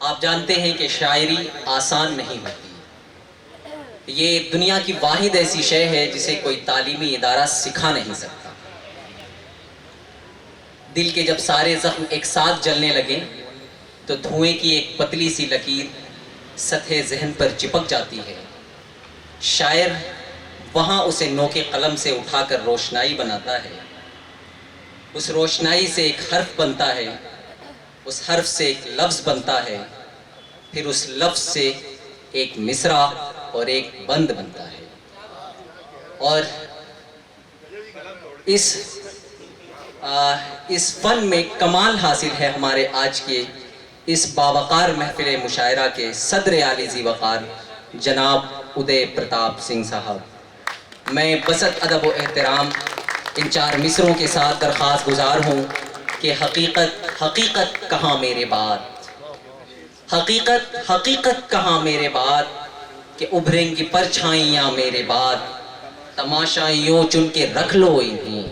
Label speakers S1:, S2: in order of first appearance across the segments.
S1: आप जानते हैं कि शायरी आसान नहीं होती। ये दुनिया की वाहिद ऐसी शय है जिसे कोई तालीमी इदारा सिखा नहीं सकता। दिल के जब सारे जख्म एक साथ जलने लगे तो धुएं की एक पतली सी लकीर सतह जहन पर चिपक जाती है। शायर वहाँ उसे नोके कलम से उठाकर रोशनाई बनाता है। उस रोशनाई से एक हर्फ बनता है, उस हर्फ से एक लफ्ज़ बनता है, फिर उस लफ्ज़ से एक मिसरा और एक बंद बनता है। और इस फन में कमाल हासिल है हमारे आज के इस बावकार महफिल मुशायरा के सदर आली ज़ी वक़ार जनाब उदय प्रताप सिंह साहब। मैं बसत अदब व एहतराम इन चार मिसरों के साथ दरख्वास्त गुजार हूँ कि हकीकत कहाँ मेरे बात, हकीकत कहाँ मेरे बात, कि उभरेंगी परछाइयाँ मेरे बाद, तमाशा यूँ चुन के रख लो इन्हें,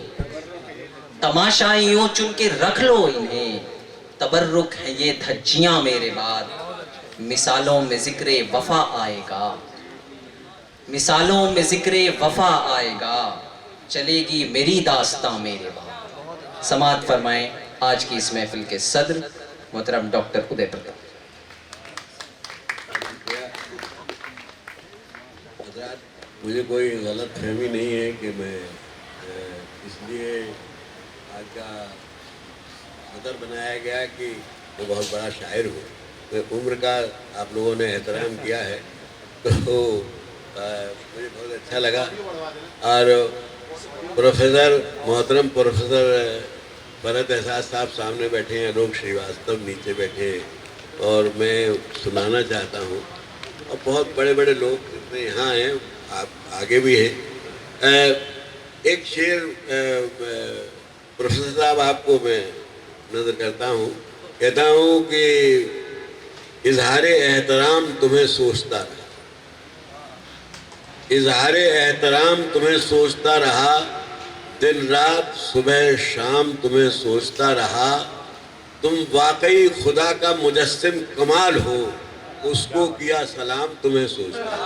S1: तमाशा यूँ चुन के रख लो इन्हें, तबर्रुक है ये धज्जियाँ मेरे बाद, मिसालों में ज़िक्रे वफ़ा आएगा, मिसालों में ज़िक्रे वफ़ा आएगा, चलेगी मेरी दास्तां मेरे बाद। समाअत फरमाएं आज की इस महफिल के सदर मोहतरम डॉक्टर उदय प्रताप।
S2: मुझे कोई गलत फहमी नहीं है कि मैं इसलिए आज का सदर बनाया गया कि वो बहुत बड़ा शायर हो। तो उम्र का आप लोगों ने एहतराम किया है तो मुझे बहुत अच्छा लगा। और प्रोफेसर मोहतरम प्रोफेसर भरत एहसास साहब सामने बैठे हैं, लोग श्रीवास्तव नीचे बैठे, और मैं सुनाना चाहता हूँ। और बहुत बड़े बड़े लोग यहाँ हैं, आप आगे भी हैं। एक शेर प्रोफेसर साहब आपको मैं नज़र करता हूँ, कहता हूँ कि इजहार एहतराम तुम्हें सोचता रहा, इजहार एहतराम तुम्हें सोचता रहा, दिन रात सुबह शाम तुम्हें सोचता रहा, तुम वाकई खुदा का मुजस्सिम कमाल हो, उसको किया सलाम तुम्हें सोचता रहा।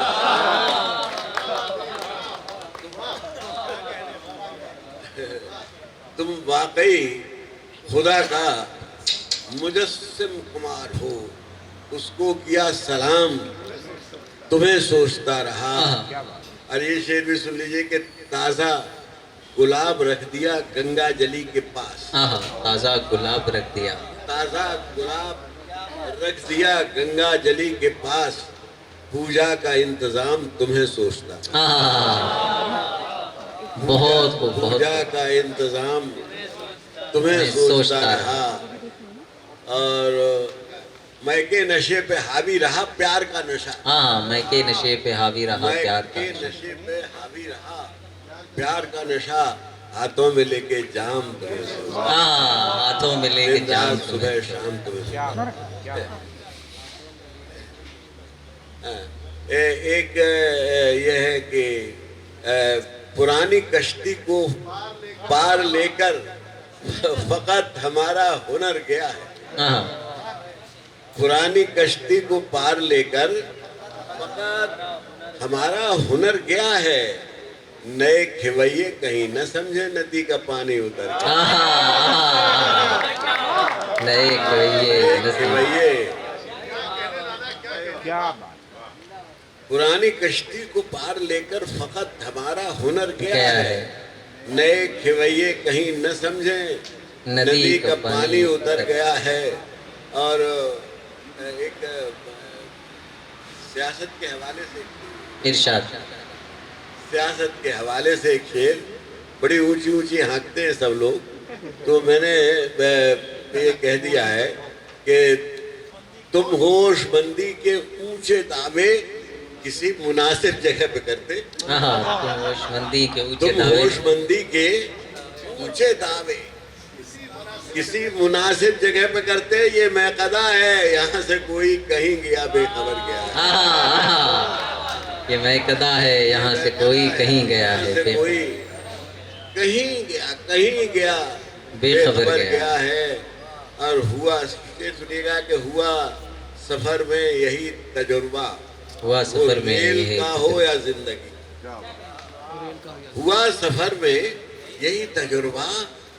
S2: तुम वाकई खुदा का मुजस्सिम कमाल हो, उसको किया सलाम तुम्हें सोचता रहा। और ये शेर भी सुन लीजिए कि ताज़ा गुलाब रख दिया गंगा जली के पास,
S1: ताज़ा गुलाब रख दिया,
S2: ताज़ा गुलाब रख दिया गंगा जली के पास, पूजा का इंतजाम तुम्हें सोचता।
S1: बहुत खूब,
S2: पूजा का इंतजाम तुम्हें सोचता रहा। और मैके नशे पे हावी रहा प्यार का नशा।
S1: मैके नशे पे हावी रहा प्यार का
S2: नशा, नशे पे हावी रहा प्यार का नशा, हाथों में लेके जाम तुम्हें सोचता।
S1: हाथों में लेके जाम
S2: सुबह शाम तुम्हें। एक ये है कि पुरानी कश्ती को पार लेकर फकत हमारा हुनर गया है। पुरानी कश्ती को पार लेकर फकत हमारा हुनर गया है, नए खिवैये कहीं न समझे नदी का पानी उतर
S1: नए खिवैये।
S2: क्या बात। पुरानी कश्ती को पार लेकर फकत हमारा हुनर गया है, नए खिवैये कहीं न समझे नदी का पानी उतर गया है। और एक सियासत के हवाले से
S1: इरशाद,
S2: सियासत के हवाले से एक शेर, बड़ी ऊंची ऊंची हाँकते हैं सब लोग, तो मैंने ये कह दिया है कि तुम होशमंदी के ऊंचे दावे किसी मुनासिब जगह पे करते।
S1: तुम होशमंदी के
S2: ऊंचे दावे किसी मुनासिब जगह पे करते। ये मैक़दा है, यहाँ से कोई कहीं गया बेखबर गया।
S1: ये मैक़दा है, यहाँ से कोई कहीं गया है,
S2: कोई कहीं गया बेखबर गया है। और हुआ सुनिएगा कि हुआ सफर में यही तजुर्बा,
S1: हुआ
S2: वो
S1: सफर में
S2: रेल
S1: यही
S2: का हो या जिंदगी, हुआ सफर में यही तजुर्बा,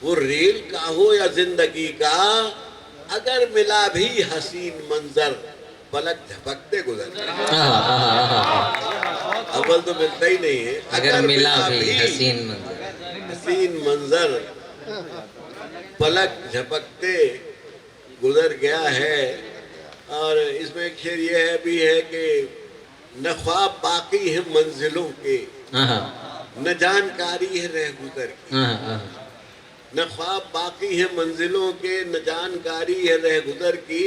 S2: वो रेल का हो या जिंदगी का, अगर मिला भी हसीन मंजर पलक झपकते गुजर। अव्वल तो मिलता ही नहीं है।
S1: अगर मिला भी हसीन मंजर,
S2: हसीन मंजर पलक झपकते गुजर गया है। और इसमें एक शेर ये है भी है कि न ख्वाब बाकी है मंजिलों के, न जानकारी है रह गुजर की, न ख्वाब बाकी है मंजिलों के, न जानकारी है रह गुजर की,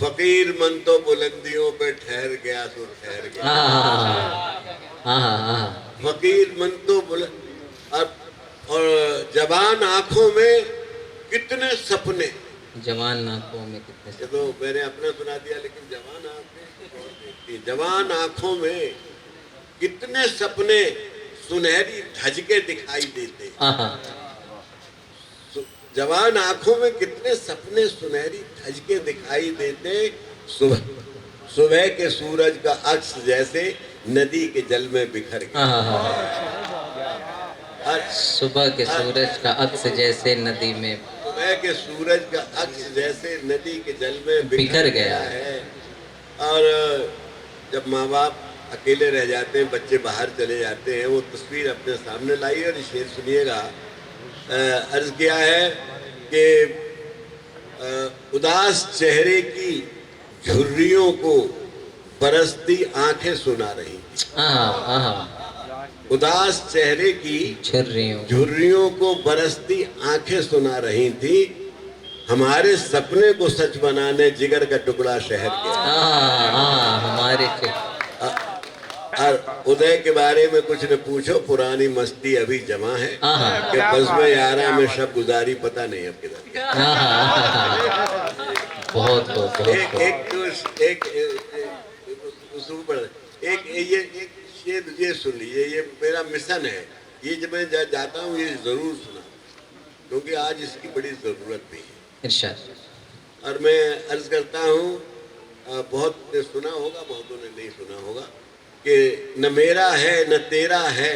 S2: फकीर मन तो बुलंदियों पे ठहर गया सो ठहर गया। फकीर मन तो बुलंद, और जवान आंखों में कितने सपने,
S1: जवान आंखों में कितने
S2: ये तो मैंने अपना सुना दिया, लेकिन जवान आंखें, जवान आंखों में कितने सपने सुनहरी धजके दिखाई देते। जवान आंखों में कितने सपने सुनहरी धजके दिखाई देते, सुबह सुबह के सूरज का अक्स जैसे नदी के जल में बिखर गया।
S1: सुबह के सूरज का अक्स जैसे नदी में,
S2: सुबह के सूरज का अक्स जैसे नदी के जल में बिखर गया है। और जब माँ बाप अकेले रह जाते हैं, बच्चे बाहर चले जाते हैं, वो तस्वीर अपने सामने लाई और शेर सुनिएगा। अर्ज किया है कि उदास चेहरे की झुर्रियों को बरसती आंखें सुना रही थी। उदास चेहरे की झुर्रियों को बरसती आंखें सुना रही थी, हमारे सपने को सच बनाने जिगर का टुकड़ा शहर गया।
S1: हमारे
S2: और उदय के बारे में कुछ न पूछो, पुरानी मस्ती अभी जमा है कि बज़्म यारा में शब गुजारी पता नहीं अब किधर।
S1: बहुत
S2: एक ये सुन लीजिए, ये मेरा मिशन है, ये जब मैं जाता हूँ ये जरूर सुना, क्योंकि आज इसकी बड़ी जरूरत भी है।
S1: इरशाद।
S2: और मैं अर्ज करता हूँ, बहुत ने सुना होगा, बहुतों ने नहीं सुना होगा, कि न मेरा है न तेरा है,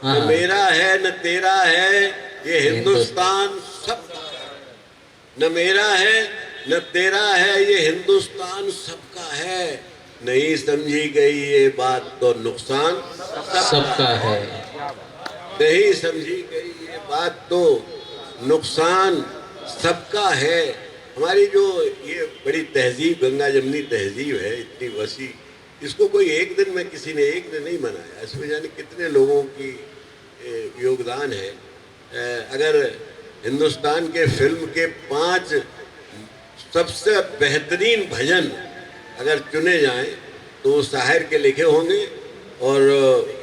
S2: न मेरा है न तेरा है, ये हिंदुस्तान सबका है। न मेरा है न तेरा है, ये हिंदुस्तान सबका है। नहीं समझी गई ये बात तो नुकसान
S1: सबका है।
S2: नहीं समझी गई ये बात तो नुकसान सबका है। हमारी जो ये बड़ी तहजीब, गंगा जमनी तहजीब है, इतनी वसी, इसको कोई एक दिन में किसी ने एक दिन नहीं बनाया, इसमें जाने कितने लोगों की योगदान है। अगर हिंदुस्तान के फिल्म के 5 सबसे बेहतरीन भजन अगर चुने जाएं तो वो शायर के लिखे होंगे और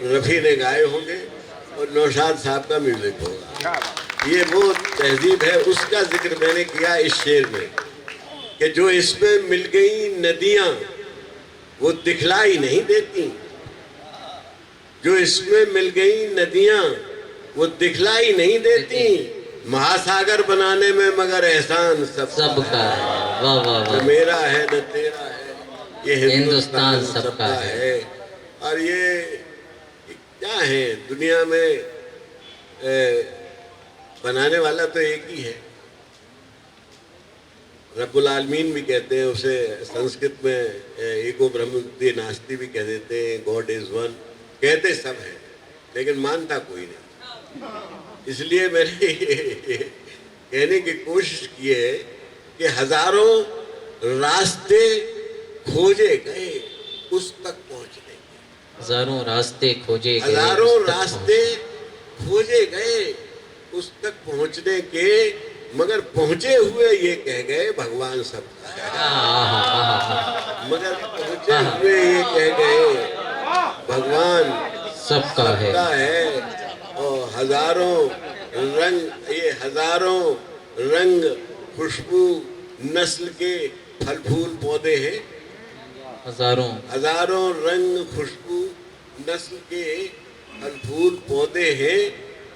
S2: रफ़ी ने गाए होंगे और नौशाद साहब का म्यूजिक होगा। ये वो तहजीब है, उसका जिक्र मैंने किया इस शेर में कि जो इसमें मिल गई नदियाँ वो दिखलाई नहीं देती, जो इसमें मिल गई नदियाँ वो दिखलाई नहीं देती, महासागर बनाने में मगर एहसान सबका है।
S1: वाह वाह वाह।
S2: न मेरा है न तेरा है, ये हिंदुस्तान सबका है। और ये क्या है दुनिया में, बनाने वाला तो एक ही है, रब्बुल आलमीन भी कहते हैं उसे, संस्कृत में एको ब्रह्मद्वितीय नास्ति भी कह देते हैं, गॉड इज वन कहते सब है, लेकिन मानता कोई नहीं। इसलिए मैंने कहने की कोशिश की है कि हजारों रास्ते खोजे गए उस तक पहुंचने के,
S1: हजारों रास्ते खोजे गए,
S2: हजारों रास्ते खोजे गए उस तक पहुंचने के, मगर पहुंचे हुए ये कह गए भगवान सबका है। मगर पहुंचे हुए ये कह गए भगवान सबका है। और हजारों रंग, ये हजारों रंग खुशबू नस्ल के फल फूल पौधे हैं, हजारों रंग खुशबू नस्ल के फल फूल पौधे हैं,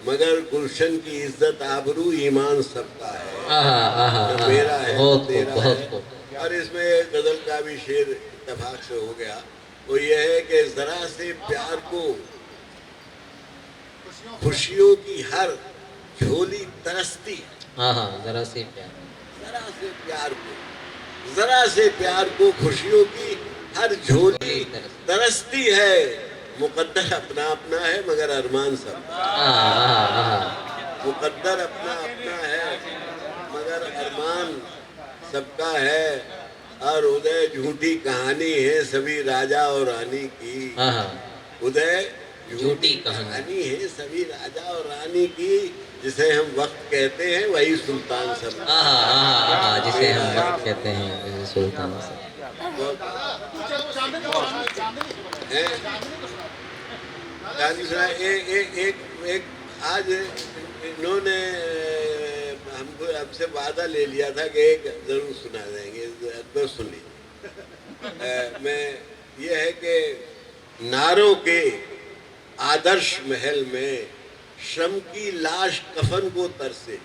S2: मगर गुलशन की इज्जत आबरू ईमान सबका है। मेरा है तेरा है। और इसमें गजल का भी शेर इत्तेफाक से हो गया। वो ये है कि जरा से प्यार को खुशियों की हर झोली तरसती है।
S1: हाँ हाँ, जरा से प्यार,
S2: जरा से प्यार को, जरा से प्यार को खुशियों की हर झोली तरसती है। मुकद्दर अपना अपना है मगर अरमान सब, मुकद्दर अपना अपना है मगर अरमान सबका है। और उदय झूठी कहानी है सभी राजा और रानी की। उदय
S1: झूठी कहानी
S2: है सभी राजा और रानी की। जिसे हम वक्त कहते हैं वही सुल्तान सब।
S1: जिसे हम वक्त कहते हैं सुल्तान सब।
S2: एक आज इन्होंने हमको हमसे वादा ले लिया था कि एक जरूर सुना देंगे, तो सुन लीजिए। मैं ये है कि नारों के आदर्श महल में श्रम की लाश कफन को तरसे।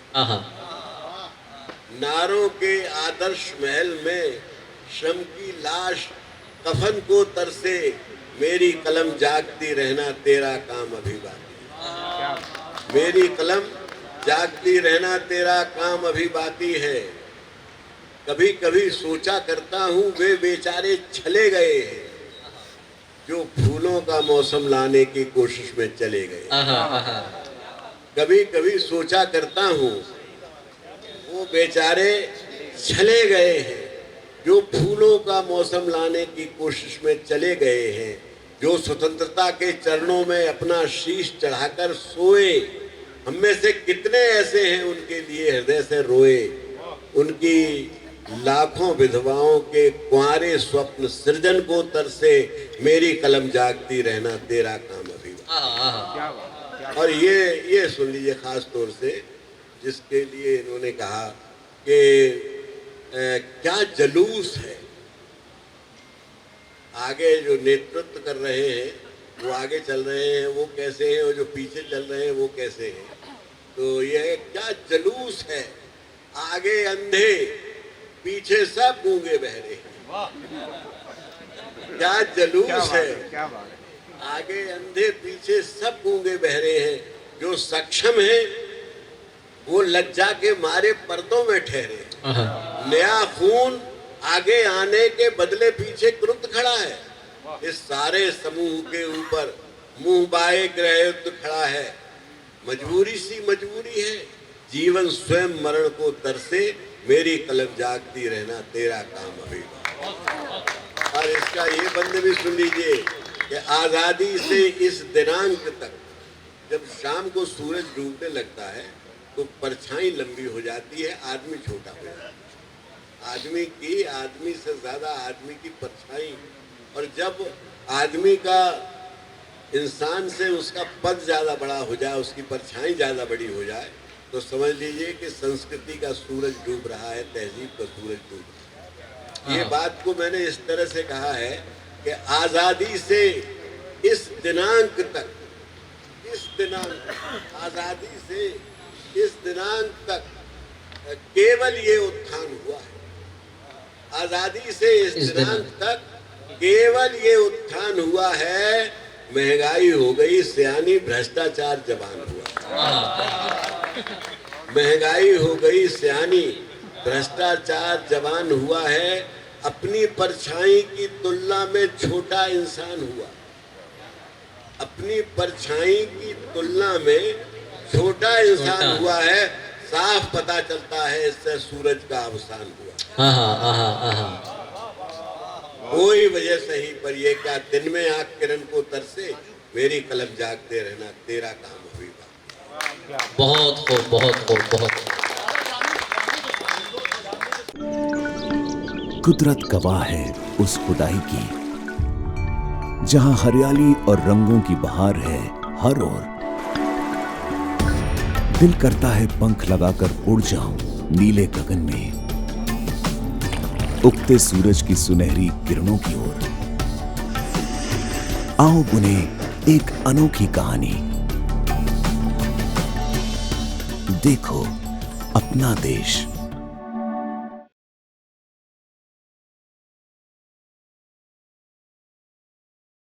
S2: नारों के आदर्श महल में श्रम की लाश कफन को तरसे। मेरी कलम जागती रहना तेरा काम अभी बाकी। मेरी कलम जागती रहना तेरा काम अभी बाकी है। कभी कभी सोचा करता हूँ वे बेचारे चले गए हैं जो फूलों का मौसम लाने की कोशिश में चले गए। कभी कभी सोचा करता हूँ वो बेचारे चले गए हैं जो फूलों का मौसम लाने की कोशिश में चले गए हैं। जो स्वतंत्रता के चरणों में अपना शीश चढ़ाकर सोए। हम में से कितने ऐसे हैं उनके लिए हृदय से रोए। उनकी लाखों विधवाओं के कुंवारे स्वप्न सृजन को तरसे। मेरी कलम जागती रहना तेरा काम अभी। और ये सुन लीजिए खास तौर से, जिसके लिए इन्होंने कहा कि क्या जलूस है। आगे जो नेतृत्व कर रहे हैं वो आगे चल रहे हैं, वो कैसे हैं, और जो पीछे चल रहे हैं वो कैसे हैं। तो ये क्या जलूस है। आगे अंधे पीछे सब गूंगे बहरे हैं। क्या जलूस है। आगे अंधे पीछे सब गूंगे बहरे हैं। जो सक्षम है वो लज्जा के मारे पर्दों में ठहरे। नया खून आगे आने के बदले पीछे क्रुद्ध खड़ा है। इस सारे समूह के ऊपर मुंह बाए गृहयुद्ध खड़ा है। मजबूरी सी मजबूरी है। जीवन स्वयं मरण को तरसे। मेरी कलम जागती रहना तेरा काम अभी। और इसका ये बंद भी सुन लीजिए कि आज़ादी से इस दिनांक तक जब शाम को सूरज डूबने लगता है तो परछाई लंबी हो जाती है, आदमी छोटा हो जाता है। आदमी से ज्यादा आदमी की परछाई। और जब आदमी का इंसान से उसका पद ज्यादा बड़ा हो जाए, उसकी परछाई ज्यादा बड़ी हो जाए, तो समझ लीजिए कि संस्कृति का सूरज डूब रहा है, तहजीब का सूरज डूब रहा है। ये बात को मैंने इस तरह से कहा है कि आजादी से इस दिनांक तक, आजादी से इस दिनांक तक केवल ये उत्थान हुआ है। आजादी से इस दिनांक तक केवल ये उत्थान हुआ है। महंगाई हो गई सियानी, भ्रष्टाचार जवान हुआ। महंगाई हो गई सियानी, भ्रष्टाचार जवान हुआ है। अपनी परछाई की तुलना में छोटा इंसान हुआ। अपनी परछाई की तुलना में छोटा इंसान हुआ है। साफ पता चलता है इससे सूरज का अवसान हुआ। कोई वजह सही पर ये क्या दिन में आग किरण को तरसे। मेरी कलम जागते रहना तेरा काम हुई।
S1: बहुत खूब, बहुत खूब, बहुत।
S3: कुदरत गवाह है उस खुदाई की जहां हरियाली और रंगों की बहार है हर ओर। दिल करता है पंख लगाकर उड़ जाऊं नीले गगन में, उगते सूरज की सुनहरी किरणों की ओर। आओ बुने एक अनोखी कहानी। देखो अपना देश।